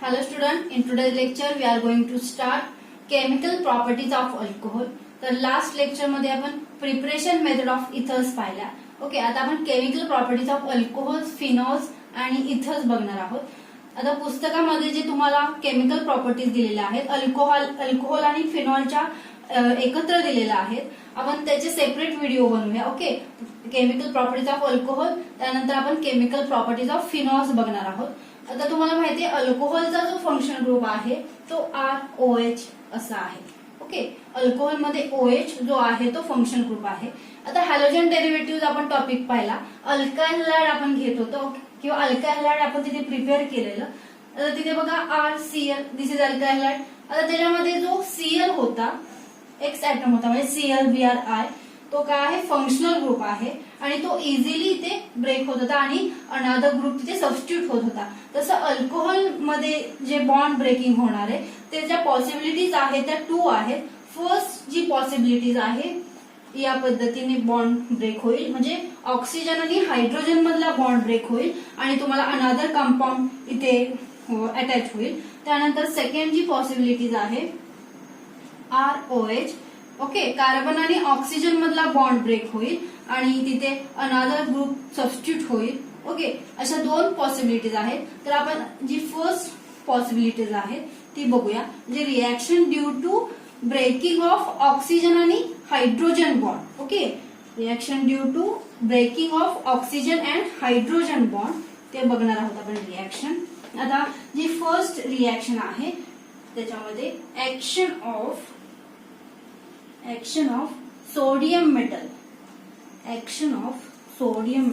Hello student, in today's lecture we are going to start chemical properties of alcohol. तर last lecture मध्ये आपण preparation method of ethers पाहिल्या. Okay, आता आपण chemical properties of alcohols, phenols आणि ethers बघणार आहोत. आता पुस्तकामध्ये जे तुम्हाला केमिकल प्रॉपर्टीज दिलेल्या आहेत अल्कोहोल आणि फिनॉलच्या एकत्र दिलेल्या आहेत, आपण त्याचे सेपरेट व्हिडिओ बनवूया. Okay, chemical properties of alcohol, त्यानंतर आपण केमिकल प्रॉपर्टीज ऑफ फिनॉल्स बघणार आहोत. आता तुम्हाला माहिती आहे अल्कोहोलचा जो फंक्शन ग्रुप आहे तो ROH असा आहे. ओके, अल्कोहोल मध्ये OH जो आहे तो फंक्शन ग्रुप आहे. आता हॅलोजन डेरिव्हेटिव्ह आपण टॉपिक पाहिला, अल्काइल हॅलाइड आपण घेत होतो किंवा अल्काइल हॅलाइड आपण तिथे प्रिपेअर केलेलं. आता तिथे बघा RCl, this is alkyl halide. आता त्याच्यामध्ये जो Cl होता, एक्स ऍटम होता म्हणजे ClBrI, तो काय आहे फंक्शनल ग्रुप आहे आणि तो इझिली इथे ब्रेक होत होता आणि अनदर ग्रुप तिथे सबस्टिट्यूट होत होता. तसं अल्कोहोल मध्ये जे बॉन्ड ब्रेकिंग होणार आहे त्याच्या पॉसिबिलिटीज आहेत त्या 2 आहेत. फर्स्ट जी पॉसिबिलिटीज आहे या पद्धतीने बॉन्ड ब्रेक होईल, म्हणजे ऑक्सिजन आणि हायड्रोजन मधला बॉन्ड ब्रेक होईल आणि तुम्हाला अनदर कंपाऊंड इथे अटॅच होईल. त्यानंतर सेकंड जी पॉसिबिलिटीज आहे ROH, ओके, कार्बन आणि ऑक्सिजन मधला बॉन्ड ब्रेक होईल आणि तिथे अनदर ग्रुप सबस्टिट्यूट होईल. ओके, अशा 2 पॉसिबिलिटीज आहेत. तर आपण जी फर्स्ट पॉसिबिलिटीज आहेत ती बघूया, म्हणजे reaction due to breaking of oxygen आणि hydrogen bond. Okay, reaction due to breaking of oxygen and hydrogen bond ते बघणार आहोत आपण रिएक्शन. आता जी फर्स्ट रिएक्शन आहे त्याच्यामध्ये action of sodium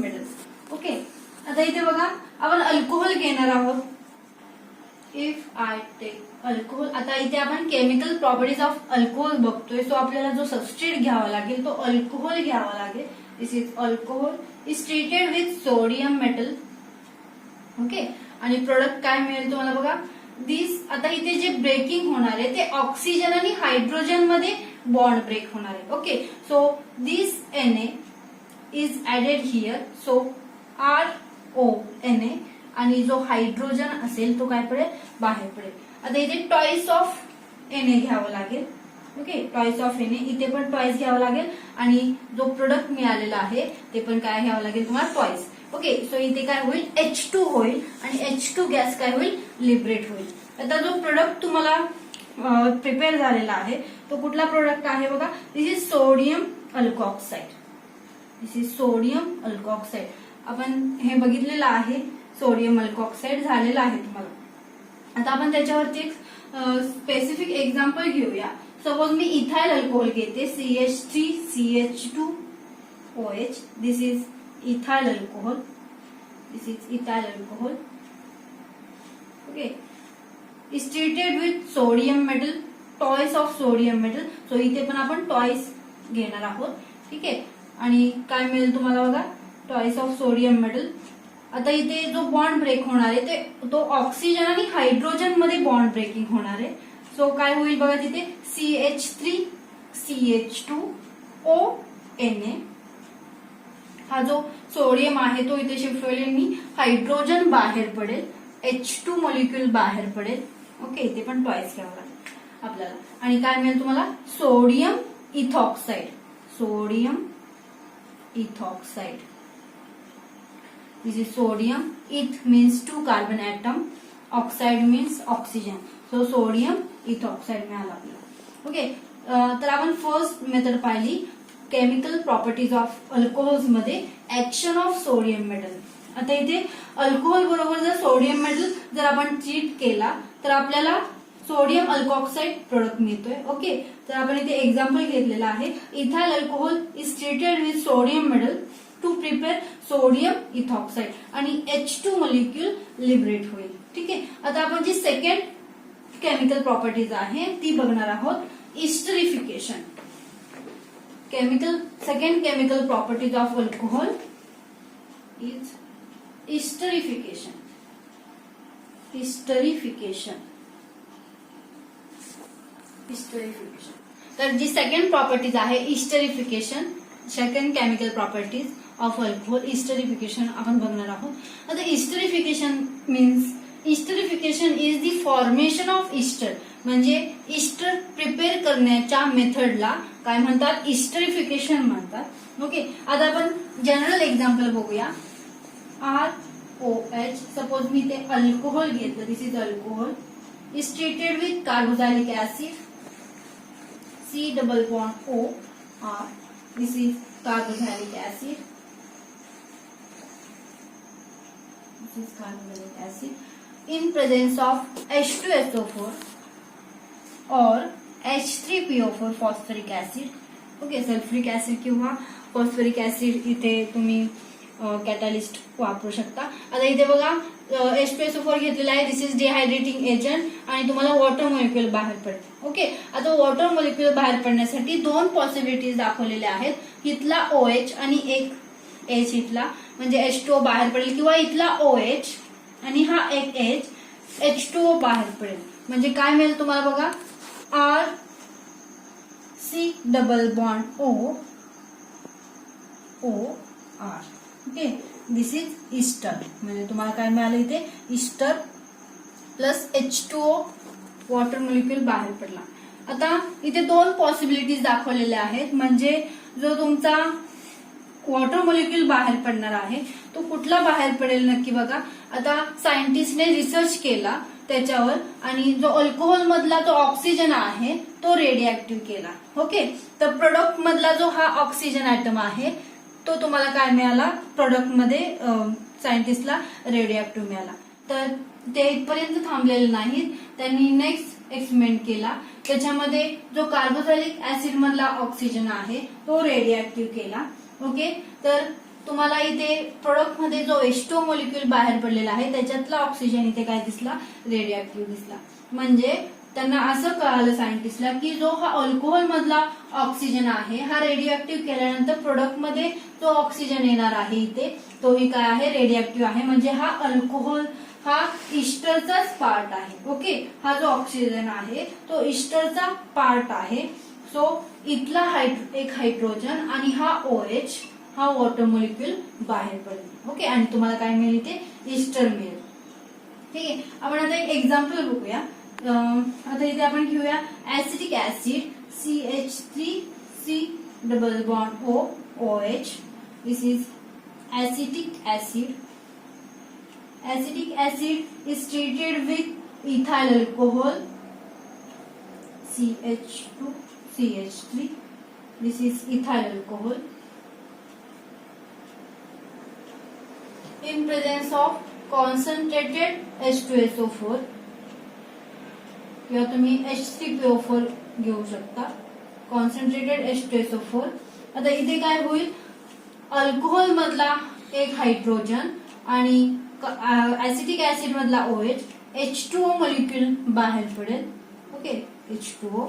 metal, okay. आता इथे बघा आपण अल्कोहोल घेणार आहोत. इफ आय टेक अल्कोहोल, आता इथे आपण केमिकल प्रॉपर्टीज ऑफ अल्कोहोल बघतोय, सो आपल्याला जो सबस्ट्रेट घ्यावा लागेल तो अल्कोहोल घ्यावा लागेल. This is alcohol is treated with sodium metal. Okay, आणि प्रोडक्ट काय मिळेल तुम्हाला बघा. आता इथे जे ब्रेकिंग होणार आहे ते ऑक्सिजन आणि हायड्रोजन मध्ये बॉन्ड ब्रेक होणार आहे. Okay, so this Na is added here, so RONA, आणि जो हायड्रोजन असेल तो काय पडेल बाहेर पडेल. आता इथे टॉईस ऑफ Na घ्यावं लागेल. ओके, टॉईस ऑफ Na, इथे पण टॉईस घ्यावं लागेल आणि जो प्रोडक्ट मिळालेला आहे ते पण काय घ्यावं लागेल तुम्हाला टॉईस. ओके, सो इथे काय होईल H2 होईल आणि H2 गॅस काय होईल लिबरेट होईल. आता जो प्रोडक्ट तुम्हाला प्रिपेअर झालेला आहे तो कुठला प्रोडक्ट आहे बघा. दिस इज सोडियम अल्कोऑक्साइड. आपण हे बघितलेलं आहे, सोडियम अल्कोऑक्साइड झालेला आहे तुम्हाला. आता आपण त्याच्यावरती एक स्पेसिफिक एक्झाम्पल घेऊया. सपोज मी इथाइल अल्कोहोल घेते, CH3CH2OH. This is ethyl alcohol. Okay, is treated with sodium metal, twice of sodium metal. So इथे पण आपण twice घेणार आहोत. ठीक आहे, आणि काय मिळेल तुम्हाला बघा twice of sodium metal. आता इथे जो बॉन्ड ब्रेक होणार आहे तो ऑक्सिजन आणि हायड्रोजन मध्ये बॉन्ड ब्रेकिंग होणार आहे. सो काय होईल बघा तिथे CH3CH2ONA. हा जो सोडियम आहे तो इथे शिफ्ट होईल आणि हायड्रोजन बाहेर पडेल, H2 मॉलिक्यूल बाहेर पडेल. ओके, इथे पण टॉईस घ्यावं लागेल आपल्याला. आणि काय मिळेल तुम्हाला sodium ethoxide. This is sodium. Eth means 2 carbon atom, oxide means oxygen, so sodium ethoxide मिळाला आपल्याला. ओके, तर आपण फर्स्ट मेथड पाहिली केमिकल प्रॉपर्टीज ऑफ अल्कोहोल्स मध्ये ऍक्शन ऑफ सोडियम मेटल. आता इथे अल्कोहोल बरोबर जर सोडियम मेटल जर आपण ट्रीट केला तर आपल्याला सोडियम अल्कोऑक्साइड प्रोडक्ट मिळतोय. ओके, तर आपण इथे एक्झाम्पल घेतलेला आहे. Ethyl alcohol is treated with sodium metal to prepare sodium ethoxide आणि H2 मॉलिक्यूल लिबरेट होईल. ठीक आहे, आता आपण जी सेकंड केमिकल प्रॉपर्टीज आहे ती बघणार आहोत. Esterification. Second chemical properties of alcohol is esterification. तर जी सेकंड प्रॉपर्टीज आहे esterification, second chemical properties of alcohol, esterification आपण बघणार आहोत. आता esterification means esterification is the formation of ester, म्हणजे इस्टर प्रिपेअर करण्याच्या मेथडला काय म्हणतात, इस्टरिफिकेशन म्हणतात. ओके, आता आपण जनरल एक्झाम्पल बघूया. ROH, सपोज मी ते अल्कोहोल घेतलं, this is alcohol, is treated with carboxylic acid, C double bond O R, this is carboxylic acid, this is carboxylic acid, in presence of H2SO4 or H3PO4 phosphoric acid. Okay, sulphuric acid किंवा phosphoric acid इथे तुम्ही catalyst वापरू शकता. आता इथे बघा H2SO4 घेतलेला आहे, दिस इज डिहायड्रेटिंग एजंट आणि तुम्हाला वॉटर मॉलिक्युल बाहेर पडते. ओके, आता वॉटर मॉलिक्युल बाहेर पडण्यासाठी दोन पॉसिबिलिटीज दाखवलेल्या आहेत. इथला OH आणि एक H इथला, म्हणजे H2O बाहेर पडेल, किंवा इथला OH आणि हा एक H H2O बाहेर पडेल. म्हणजे काय मिळेल तुम्हाला बघा, R C double bond O O R. Okay, this is ester, म्हणजे तुम्हाला काय मिळालं इथे, Easter plus H2O water molecule बाहेर पडला. आता इथे दोन पॉसिबिलिटीज दाखवलेल्या आहेत, म्हणजे जो तुमचा वॉटर मॉलिक्युल बाहेर पडणार आहे तो कुठला बाहेर पडेल नक्की बघा. आता सायंटिस्टने रिसर्च केला त्याच्यावर, आणि जो अल्कोहोल मधला जो ऑक्सिजन आहे तो रेडिएक्टिव्ह केला. ओके, तर प्रोडक्ट मधला जो हा ऑक्सिजन ऍटम आहे तो तुम्हाला काय मिळाला, प्रोडक्ट मध्ये सायंटिस्टला रेडिएक्टिव्ह मिळाला. तर ते इथपर्यंत थांबलेले नाहीत, त्यांनी नेक्स्ट एक्सपेरिमेंट केला, त्याच्यामध्ये जो कार्बोक्सिलिक ऍसिड मधला ऑक्सिजन आहे तो रेडिएक्टिव्ह केला. ओके, तर तुम्हाला इथे प्रोडक्ट मध्ये जो H2O मॉलिक्युल बाहेर पडलेला आहे त्याच्यातला ऑक्सिजन इथे काय दिसला, रेडिएक्टिव्ह दिसला. म्हणजे त्यांना असं कळालं सायंटिस्टला की जो हा अल्कोहोल मधला ऑक्सिजन आहे हा रेडिएक्टिव्ह केल्यानंतर प्रोडक्ट मध्ये जो ऑक्सिजन येणार आहे इथे तोही काय आहे, रेडिएक्टिव्ह आहे. म्हणजे हा अल्कोहोल हा इस्टरचाच पार्ट आहे. ओके, हा जो ऑक्सिजन आहे तो इस्टरचा पार्ट आहे. सो इथला एक हायड्रोजन आणि हा OH हा वॉटर मॉलिक्युल बाहेर पडेल. ओके, आणि तुम्हाला काय मिळेल इथे, इस्टर मिळेल. ठीक आहे, आपण आता एक एक्झाम्पल बघूया. आता इथे आपण घेऊया acetic acid CH3C double bond O OH, this is acetic acid. Acetic acid is treated with ethyl alcohol CH2 CH3. This is ethyl alcohol. In presence of concentrated H2SO4 किंवा तुम्ही H3PO4 घेऊ शकता, concentrated H2SO4. आता इथे काय होईल, alcohol मधला एक हायड्रोजन आणि ऍसिटिक ऍसिड मधला OH H2O मॉलिक्युल बाहेर पडेल. ओके, H2O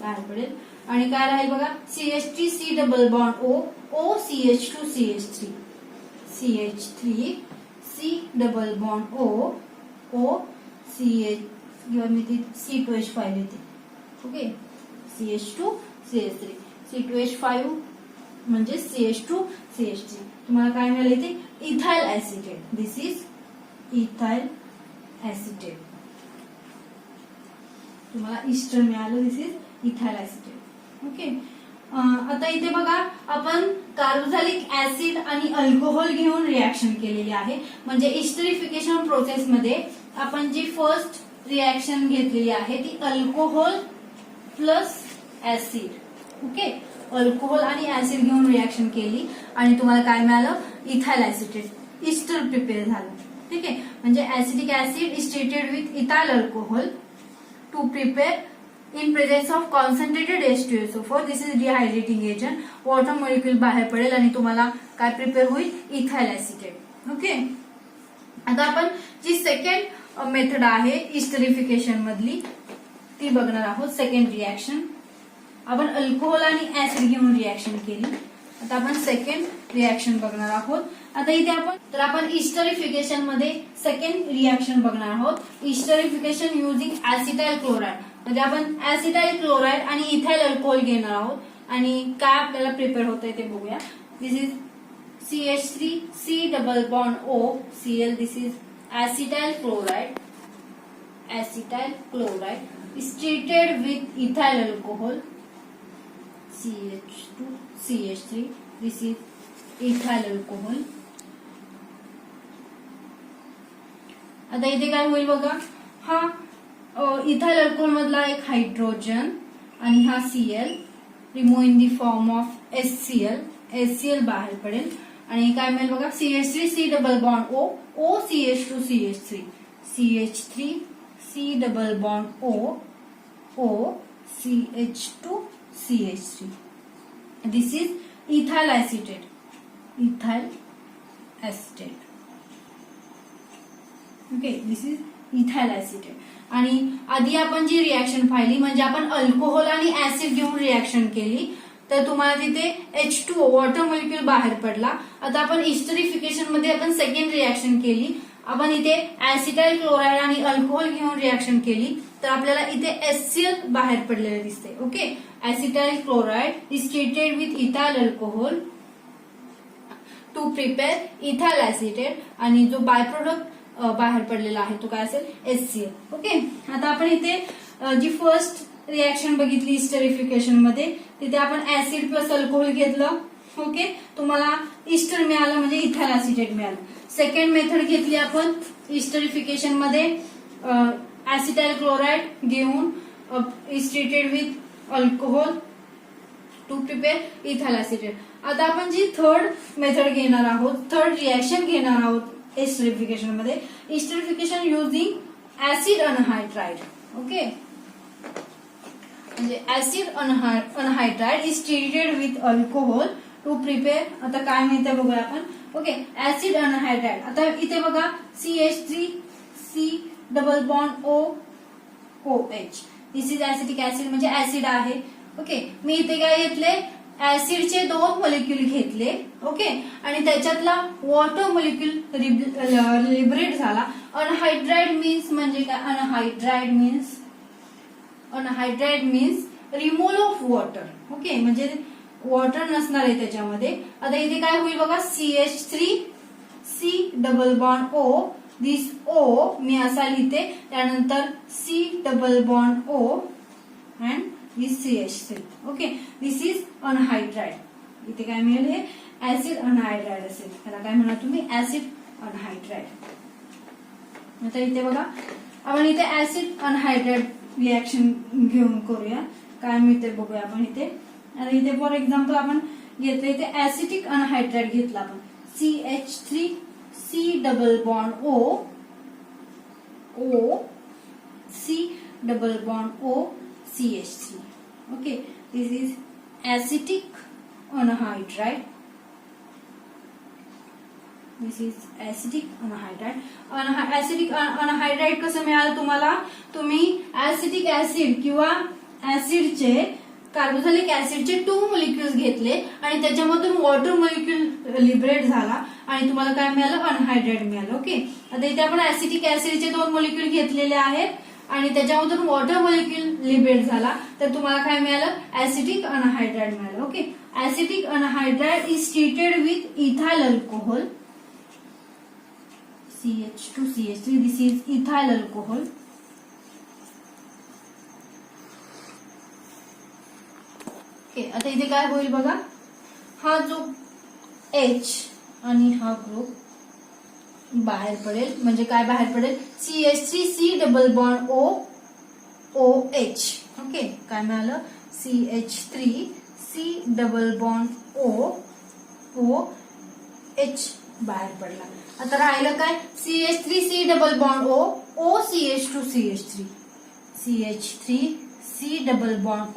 बाहेर पडेल आणि काय राहील बघा, CH3C double bond O O CH2 CH3 CH3C double bond O O CH किंवा मी ती C2H5 येते. ओके, CH2 CH3 C2H5 म्हणजे CH2 CH3. तुम्हाला काय मिळालं इथे, ethyl acetate. This is ethyl acetate. तुम्हाला इस्टर मिळालं, दिस इज इथाइल ऍसिटेट. ओके, आता इथे बघा आपण कार्बोक्सिलिक ऍसिड आणि अल्कोहोल घेऊन रिएक्शन केलेली आहे. म्हणजे इस्टरिफिकेशन प्रोसेस मध्ये आपण जी फर्स्ट रिएक्शन घेतलेली आहे ती alcohol plus acid. Okay, alcohol आणि ऍसिड घेऊन रिएक्शन केली आणि तुम्हाला काय मिळालं, इथाइल ऍसिटेट, इस्टर प्रिपेअर झालं. ठीक आहे, म्हणजे acetic acid is treated with ethyl alcohol to prepare in presence of concentrated H2SO4. This is dehydrating agent. Water molecule बाहेर पडेल आणि तुम्हाला काय प्रिपेअर होईल, इथाइल ऍसिटेट. ओके, आता आपण जी सेकंड मेथड आहे इस्टरिफिकेशन मधली ती बघणार आहोत. सेकंड रिएक्शन आपण अल्कोहोल आणि ऍसिड घेऊन रिएक्शन केली. आता आपण सेकंड रिएक्शन बघणार आहोत. आता इथे आपण इस्टरिफिकेशन मध्ये सेकंड रिएक्शन बघणार आहोत. इस्टरिफिकेशन युजिंग ऍसिटाइल क्लोराइड, म्हणजे आपण ऍसिटाइल क्लोराइड आणि इथाइल अल्कोहोल घेणार आहोत आणि काय आपल्याला प्रिपेअर होतंय ते बघूया. This is CH3C double bond O Cl. This is acetyl chloride is treated with ethyl alcohol CH2CH3. This is ethyl alcohol. आता इथे काय होईल बघा, हा इथाइल अल्कोहोल मधला एक हायड्रोजन आणि हा Cl remove in the form of HCl बाहेर पडेल आणि काय मिळेल बघा, CH3 C double bond O OCH2 CH3 CH3 C double bond O OCH2 CH3. This is ethyl acetate. Okay, this is ethyl acetate. आणि आधी आपण जी रिएक्शन पाहिली म्हणजे आपण अल्कोहोल आणि ऍसिड घेऊन रिएक्शन केली, तर तुम्हाला तिथे H2O वॉटर मॉलिक्यूल बाहेर पडला. आता आपण इस्टरिफिकेशन मध्ये आपण सेकंड रिएक्शन केली, आपण इथे ऍसिटाइल क्लोराइड आणि अल्कोहोल घेऊन रिएक्शन केली, तर आपल्याला इथे HCl बाहेर पडलेले दिसते. Okay, acetyl chloride is treated with ethyl alcohol to prepare ethyl acetate आणि जो बाय प्रोडक्ट बाहेर पडलेला आहे तो काय असेल, HCl. ओके, आता आपण इथे जी फर्स्ट रिएक्शन बघितली इस्टरिफिकेशन मध्ये, तिथे आपण ऍसिड प्लस अल्कोहोल घेतलं. ओके, तुम्हाला इस्टर मिळालं म्हणजे इथाइल acetate मिळालं. सेकंड मेथड घेतली आपण इस्टरिफिकेशन मध्ये, ऍसिटाइल क्लोराइड घेऊन is treated with alcohol to prepare ethyl acetate. आता आपण जी थर्ड मेथड घेणार आहोत, थर्ड रिएक्शन घेणार आहोत एस्टरिफिकेशन मध्ये, esterification using acid anhydride. Okay, म्हणजे acid anhydride is treated with alcohol to prepare. आता काय मिळते बघूया आपण. Okay, acid anhydride. आता इथे बघा CH3 C double bond OH. This is acetic acid म्हणजे ऍसिड आहे. ओके, मी इथे काय घेतले, ऍसिडचे 2 मॉलिक्यूल घेतले. ओके, आणि त्याच्यातला वॉटर मॉलिक्यूल लिबरेट झाला. अनहायड्राइड मीन्स म्हणजे काय, anhydride means removal of water. Okay, म्हणजे वॉटर नसणार आहे त्याच्यामध्ये. आता इथे काय होईल बघा, CH3 C double bond O, दिस O मी असा लिहिते, त्यानंतर C double bond O and this CH3. Okay, this is anhydride. इथे काय मिळेल, हे ऍसिड अनहायड्राइड असेल, त्याला काय म्हणा तुम्ही, ऍसिड अनहायड्राइड. आता इथे बघा, आपण इथे ऍसिड अनहायड्राइड रिएक्शन घेऊन करूया, काय मिळते बघूया आपण इथे. आणि इथे फॉर एक्झाम्पल आपण घेतलं, इथे ऍसिटिक अनहायड्राइड घेतला आपण, CH3 C double bond O C double bond O CH3. Okay, this is acetic anhydride. Acetic anhydride कसं मिळालं तुम्हाला, तुम्ही ऍसिटिक ऍसिड किंवा ऍसिडचे कार्बोक्सिलिक ऍसिडचे 2 मॉलिक्युल्स घेतले आणि त्याच्यामधून वॉटर मॉलिक्यूल लिबरेट झाला आणि तुम्हाला काय मिळालं, अनहायड्राइड मिळालं. ओके, आता इथे आपण ऍसिटिक ऍसिडचे 2 मॉलिक्यूल घेतलेले आहेत आणि त्याच्यामधून वॉटर मॉलिक्यूल लिबरेट झाला, तर तुम्हाला काय मिळालं, ऍसिटिक अनहायड्राइड मिळालं. Okay, acetic anhydride is treated with ethyl alcohol CH2CH3. This is ethyl alcohol. Okay, आता इथे काय होईल बघा, हा जो H आणि हा ग्रुप बाहेर पडेल, म्हणजे काय बाहेर पडेल, CH3 C double bond OH. Okay, काय मिळालं, CH3 C double bond OH बाहेर पडला. आता राहिलं काय, CH3 C double bond OCH2 CH3 CH3 C double bond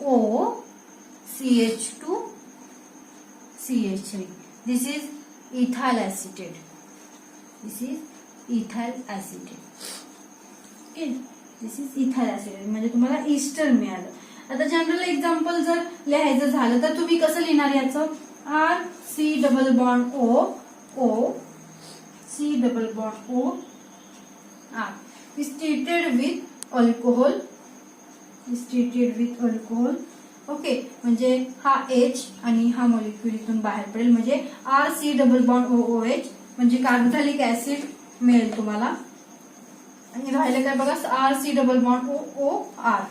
OCH2 CH3. This is ethyl acetate. Okay, this is ethyl acetate म्हणजे तुम्हाला Easter मिळालं. आता जनरल एक्झाम्पल जर लिहायचं झालं तर तुम्ही कसं लिहिणार याचं, C double bond O C double bond O is treated with alcohol. Okay, म्हणजे हा H आणि हा मॉलिक्यूल इथून बाहेर पडेल, म्हणजे C डबल बॉन्ड OH म्हणजे कार्बोक्सिलिक ऍसिड मिळेल तुम्हाला. आणि राहिलं काय बघा, R C double bond O O R,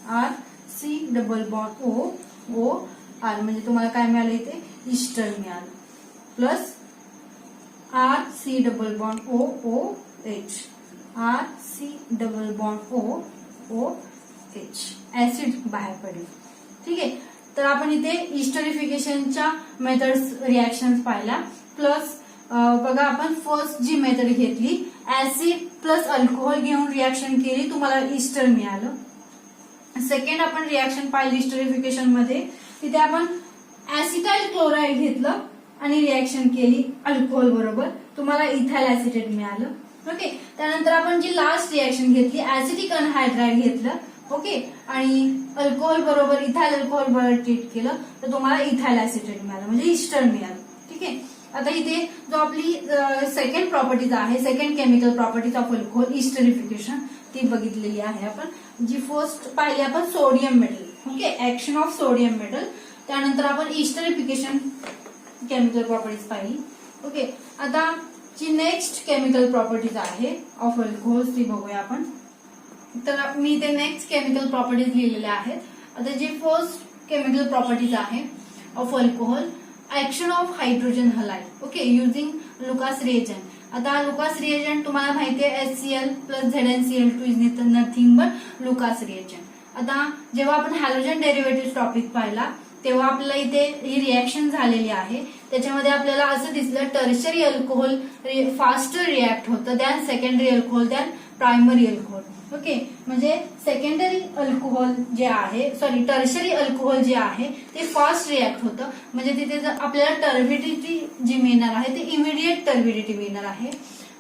R C double bond O O R, म्हणजे तुम्हाला काय मिळालं इथे, ईस्टर मिळालं, plus R C double bond O O H, R C double bond O O H, acid बाहेर पडेल. ठीक आहे. तर आपण इथे इस्टरिफिकेशनच्या मेथड्स रिॲक्शन पाहिल्या. प्लस बघा आपण फर्स्ट जी मेथड घेतली, ऍसिड प्लस अल्कोहोल घेऊन रिॲक्शन केली, तुम्हाला ईस्टर मिळालं. सेकंड आपण रिॲक्शन पाहिली इस्टरिफिकेशन मध्ये, तिथे आपण ऍसिटाइल क्लोराइड घेतलं आणि रिॲक्शन केली अल्कोहोल बरोबर, तुम्हाला इथाइल ऍसिटेट मिळालं. ओके. त्यानंतर आपण जी लास्ट रिॲक्शन घेतली, ऍसिटिक अनहायड्राइड घेतलं, ओके, आणि अल्कोहोल बरोबर इथाइल अल्कोहोल बरोबर ट्रीट केलं, तर तुम्हाला इथाइल ऍसिटेट मिळालं, म्हणजे ईस्टर मिळालं. ठीक आहे. आता इथे जो आपली सेकंड प्रॉपर्टीज आहे, second chemical properties of alcohol, esterification, ती बघितलेली आहे आपण. जी फर्स्ट पाहिली आपण sodium metal, okay, action of sodium metal. त्यानंतर आपण इस्टरिफिकेशन केमिकल प्रॉपर्टीज पाहिली. ओके. आता जी नेक्स्ट केमिकल प्रॉपर्टीज आहे ऑफ अल्कोहोल ती बघूया आपण. तर मी इथे नेक्स्ट केमिकल प्रॉपर्टीज लिहिलेल्या आहेत. आता जी फर्स्ट केमिकल प्रॉपर्टीज आहे of alcohol, action of hydrogen halide, okay, using Lucas reagent. आता लुकास रिएजंट तुम्हाला माहिती आहे, HCl plus ZnCl2 is nothing but Lucas reagent. आता जेव्हा आपण हॅलोजन डेरिव्हेटिव्ह टॉपिक पाहिला, तेव्हा आपल्याला इथे ही रिॲक्शन झालेली आहे. त्याच्यामध्ये आपल्याला असं दिसलं, टर्शरी अल्कोहोल फास्टर रिॲक्ट होतं than secondary alcohol than primary alcohol. Okay, म्हणजे सेकंडरी अल्कोहोल जे आहे, सॉरी टर्शरी अल्कोहोल जे आहे ते फास्ट रिॲक्ट होतं, म्हणजे तिथे आपल्याला टर्बिडिटी जी मिळणार आहे ते इमिडिएट टर्बिडिटी मिळणार आहे.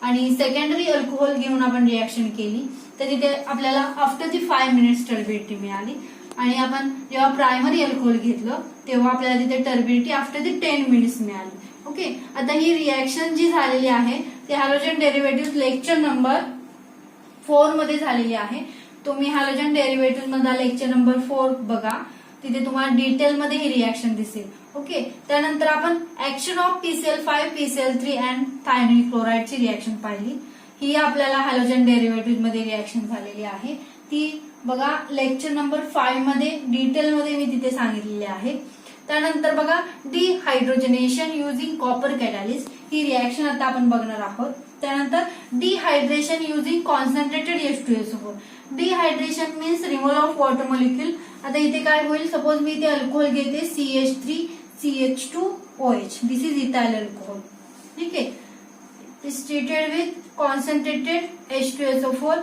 आणि सेकंडरी अल्कोहोल घेऊन आपण रिॲक्शन केली तर तिथे आपल्याला आफ्टर दी 5 मिनिट्स टर्बिडिटी मिळाली. आणि आपण जेव्हा प्रायमरी अल्कोहोल घेतलं तेव्हा आपल्याला तिथे टर्बिडिटी आफ्टर दी 10 मिनिट्स मिळाली. ओके. आता ही रिॲक्शन जी झालेली आहे ती हॅलोजन डेरिव्हेटिव्ह लेक्चर नंबर 4 मध्ये झालेली आहे. तुम्ही हॅलोजन डेरिव्हेटिव्ह मधला लेक्चर नंबर 4 बघा, तिथे तुम्हाला डिटेल मध्ये ही रिॲक्शन दिसेल. ओके. त्यानंतर आपण action of PCl5, PCl3 and thionyl क्लोराइडची रिॲक्शन पाहिली. ही आपल्याला हॅलोजन डेरिव्हेटिव्ह मध्ये रिॲक्शन झालेली आहे, ती बघा लेक्चर नंबर 5 मध्ये डिटेल मध्ये मी तिथे सांगितलेली आहे. त्यानंतर बघा डिहायड्रोजनेशन युझिंग कॉपर कॅटॅलिस्ट, ही रिॲक्शन आता आपण बघणार आहोत. त्यानंतर dehydration using concentrated H2SO4. Dehydration means removal of water molecule. आता इथे काय होईल, सपोज मी इथे अल्कोहोल घेते CH3CH2OH, this is ethyl alcohol. ठीक आहे. Is treated with concentrated H2SO4.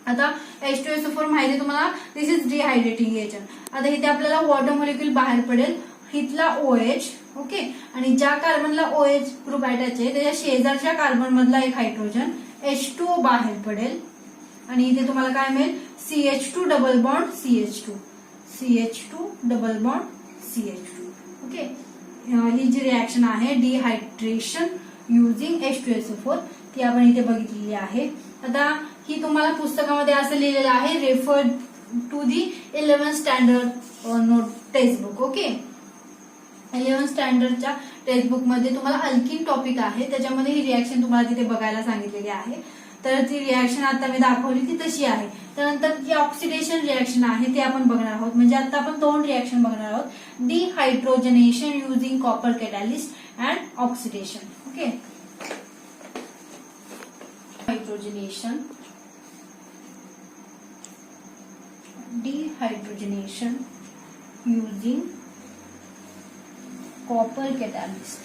आता H2SO4 माहिती आहे तुम्हाला, दिस इज डिहायड्रेटिंग एजंट. आता इथे आपल्याला वॉटर मॉलिक्यूल बाहेर पडेल, इथला OH, ओके, आणि ज्या कार्बनला OH ग्रुप अटॅच आहे त्याच्या शेजारच्या कार्बन मधला एक हायड्रोजन H2O बाहेर पडेल आणि इथे तुम्हाला काय मिळेल, CH2 double bond CH2, CH2 double bond CH2. Okay. ही जी रिॲक्शन आहे डिहायड्रेशन युझिंग H2SO4 ती आपण इथे बघितलेली आहे. आता ही तुम्हाला पुस्तकामध्ये असं लिहिलेलं आहे, refer to the 11th standard note text book. Okay. 11th स्टँडर्डच्या टेक्स्टबुक मध्ये तुम्हाला अल्किन टॉपिक आहे, त्याच्यामध्ये ही रिॲक्शन तुम्हाला तिथे बघायला सांगितलेली आहे. तर ती रिॲक्शन आता मी दाखवली ती तशी आहे. त्यानंतर जी ऑक्सिडेशन रिॲक्शन आहे ते आपण बघणार आहोत, म्हणजे आता आपण 2 रिॲक्शन बघणार आहोत, dehydrogenation using copper catalyst and oxidation. Okay. Hydrogenation, dehydrogenation using copper catalyst.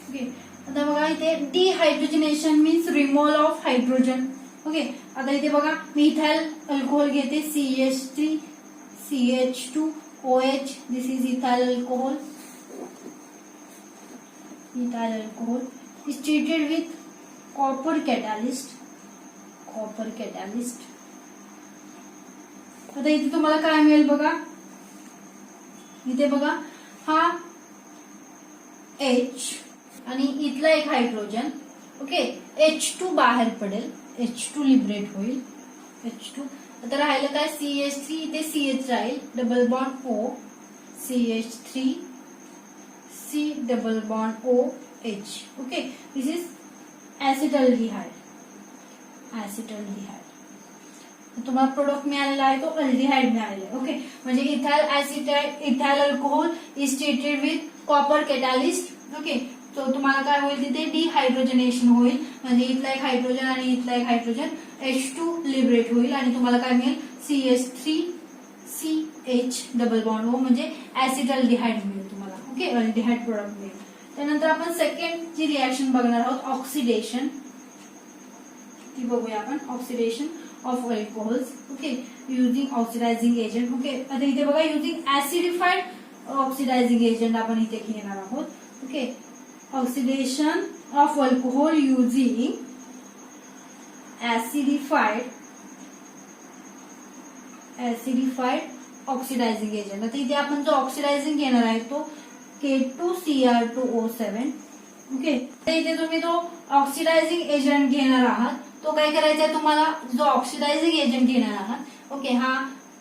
Okay. आता बघा इथे dehydrogenation means removal of hydrogen. Okay. आता इथे बघा मी इथाइल अल्कोहोल घेते, CH3CH2OH, this is ethyl alcohol. Ethyl alcohol is treated with copper catalyst, copper catalyst. आता इथे तुम्हाला काय मिळेल बघा, इथे बघा हा H आणि इथला एक हायड्रोजन. ओके. H2 बाहेर पडेल, H2 लिबरेट होईल, H2. आता राहिलं काय, CH3, इथे CH राहील, double bond O, CH3, C double bond O, okay, this is acetaldehyde. तुम्हाला प्रोडक्ट मिळालेला आहे तो अल्डिहाइड मिळालेला आहे. ओके, म्हणजे ethyl alcohol is treated with copper catalyst. Okay, तो तुम्हाला काय होईल तिथे डिहायड्रोजनेशन होईल, म्हणजे इथला एक हायड्रोजन आणि इथला एक हायड्रोजन H2 लिबरेट होईल आणि तुम्हाला काय मिळेल CH3CH डबल बॉन्ड O म्हणजे ऍसिटल्डिहाइड मिळेल तुम्हाला. ओके, अल्डिहाइड प्रोडक्ट मिळेल. त्यानंतर आपण सेकंड जी रिएक्शन बघणार आहोत ऑक्सिडेशन, ती बघूया आपण. Oxidation of alcohols. Okay, using oxidizing agent. Okay, आता इथे बघा युजिंग ऍसिडिफाइड ऑक्सिडायझिंग एजंट आपण इथे घेणार आहोत. Okay, oxidation of alcohol using acidified oxidising agent. आता इथे आपण जो ऑक्सिडायझिंग घेणार आहे तो K2Cr2O7. ओके, तर इथे तुम्ही तो ऑक्सिडायझिंग एजंट घेणार आहात, तो काय करायचा आहे तुम्हाला, जो ऑक्सिडायझिंग एजंट घेणार आहात. ओके, हा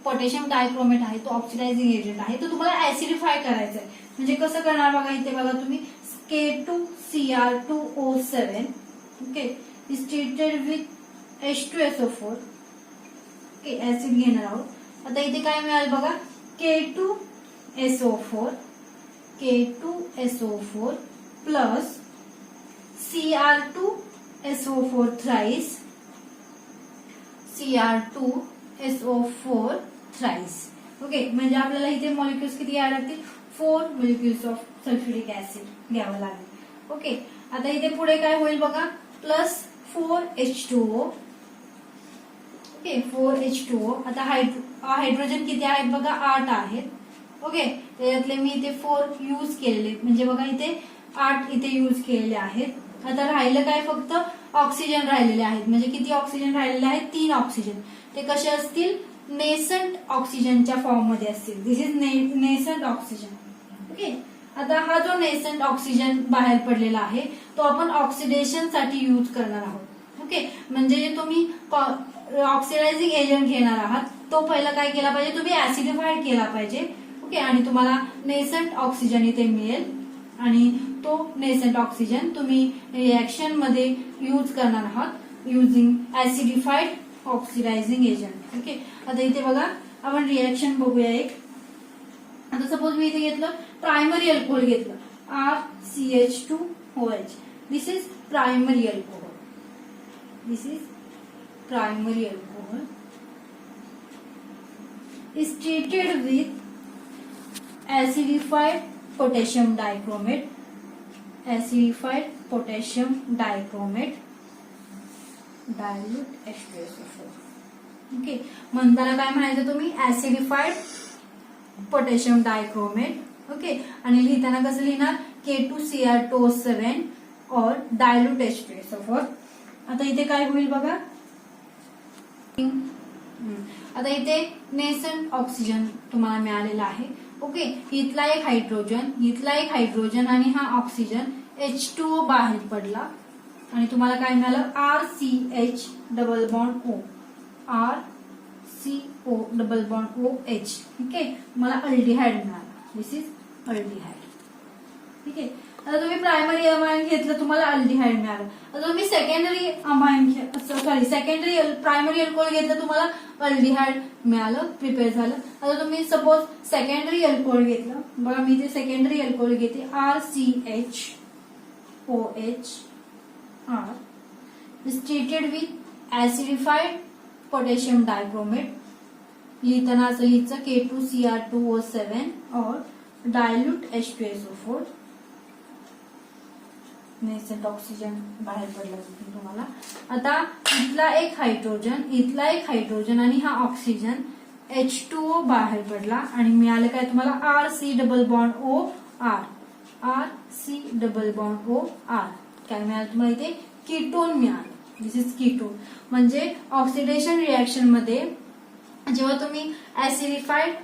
पोटॅशियम डायक्रोमेट आहे, तो ऑक्सिडायझिंग एजंट आहे, तो तुम्हाला ऍसिडिफाय करायचा आहे. म्हणजे कसं करणार बघा, इथे बघा तुम्ही K2Cr2O7. Okay, is treated with H2SO4. Okay, acid घेणार आहोत. आता इथे काय मिळालं बघा, K2SO4 plus Cr2SO4 thrice, Cr2SO4 thrice. Okay, म्हणजे आपल्याला इथे मॉलिक्युल्स किती घ्यावे लागतील, 4 मॉलिक्युल्स ऑफ सल्फ्युरिक ऍसिड घ्यावं लागेल. ओके, आता इथे पुढे काय होईल बघा, प्लस 4H2O. Okay, 4H2O. आता हायड्रोजन किती आहेत बघा, 8 आहेत. ओके, त्याच्यातले मी इथे 4 यूज केलेले, म्हणजे बघा इथे 8 इथे यूज केलेले आहेत. आता राहिलं काय, फक्त ऑक्सिजन राहिलेले आहेत. म्हणजे किती ऑक्सिजन राहिलेले आहेत, 3 ऑक्सिजन. ते कसे असतील, नेसंट ऑक्सिजनच्या फॉर्म मध्ये असतील. दिस इज नेसंट ऑक्सिजन. ओके, आता हा जो नेसंट ऑक्सिजन बाहेर पडलेला आहे तो आपण ऑक्सिडेशन साठी यूज करणार आहोत. ओके, म्हणजे जे तुम्ही ऑक्सिडायझिंग एजंट घेणार आहात तो पहिला काय केला पाहिजे, तुम्ही ऍसिडिफाईड केला पाहिजे. ओके, आणि तुम्हाला नेसंट ऑक्सिजन इथे मिळेल आणि तो नेसंट ऑक्सिजन तुम्ही रिएक्शन मध्ये यूज करणार आहात युजिंग ऍसिडिफाईड ऑक्सिडायझिंग एजंट. ओके, आता इथे बघा आपण रिएक्शन बघूया एक. आता सपोज मी इथे घेतलं प्रायमरी अल्कोहोल घेतलं, RCH2OH. This is primary alcohol. Is treated with acidified potassium dichromate, dilute H2SO4. Okay, म्हणताना काय म्हणायचं तुम्ही, ऍसिडिफाईड पोटॅशियम डायक्रोमेट. ओके, आणि लिहिताना कसं लिहिणार, K2Cr2O7 और डायल्यूट H2SO4. आता इथे काय होईल बघा, आता इथे नेसंट ऑक्सिजन तुम्हाला मिळालेला आहे. ओके, इथला एक हायड्रोजन आणि हा ऑक्सिजन H2O बाहेर पडला आणि तुम्हाला काय मिळालं, RCH double bond O, RCO double bond OH. Okay, मला अल्डिहाइड मिळाला. दिस इज अल्डिहाइड. ठीक आहे, आता तुम्ही प्रायमरी अमाइन घेतलं तुम्हाला अल्डिहाइड मिळालं. आता तुम्ही सेकंडरी प्रायमरी अल्कोहोल घेतलं तुम्हाला अल्डिहाइड मिळालं, प्रिपेअर झालं. आता तुम्ही सपोज सेकंडरी अल्कोहोल घेतलं, बघा मी इथे सेकंडरी अल्कोहोल घेते, RCHOH is treated with acidified potassium dichromate. लिहिताना असं लिहायचं K2Cr2O7 और डायल्यूट H2SO4. नेसंट ऑक्सिजन बाहेर पडला तुम्हाला. आता इथला एक हायड्रोजन आणि हा ऑक्सिजन H2O बाहेर पडला आणि मिळालं काय तुम्हाला, RC डबल बॉन्ड OR. काय मिळालं तुम्हाला इथे, कीटोन मिळालं. दिस इज कीटोन. म्हणजे ऑक्सिडेशन रिएक्शन मध्ये जेव्हा तुम्ही ऍसिडिफाईड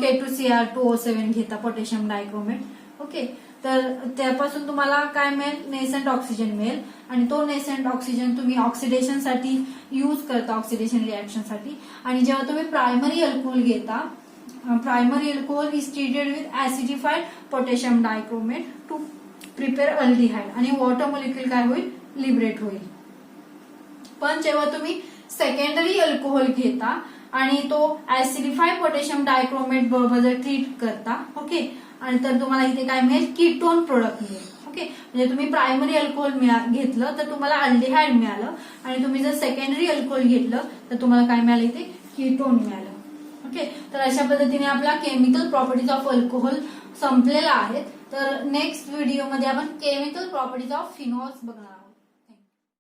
K2Cr2O7 घेता पोटॅशियम डायक्रोमेट, ओके, तर त्यापासून तुम्हाला काय मिळेल, नेसंट ऑक्सिजन मिळेल आणि तो नेसंट ऑक्सिजन तुम्ही ऑक्सिडेशन साठी यूज करता, ऑक्सिडेशन रिएक्शन साठी. आणि जेव्हा तुम्ही प्रायमरी अल्कोहोल घेता, primary alcohol is treated with acidified potassium dichromate to prepare aldehyde आणि वॉटर मॉलिक्यूल काय होईल, लिबरेट होईल. पण जेव्हा तुम्ही सेकंडरी अल्कोहोल घेता आणि तो ऍसिडिफाय पोटॅशियम डायक्रोमेट बरोबर जर ट्रीट करता, ओके, आणि तर तुम्हाला इथे काय मिळेल, कीटोन प्रोडक्ट मिळेल. ओके, म्हणजे तुम्ही प्रायमरी अल्कोहोल घेतलं तर तुम्हाला अल्डिहाइड मिळालं आणि तुम्ही जर सेकंडरी अल्कोहोल घेतलं तर तुम्हाला काय मिळालं, इथे कीटोन मिळालं. ओके, तर अशा पद्धतीने आपला केमिकल प्रॉपर्टीज ऑफ अल्कोहोल संपलेला आहे. तर नेक्स्ट व्हिडिओमध्ये आपण केमिकल प्रॉपर्टीज ऑफ फिनॉल्स बघणार आहोत.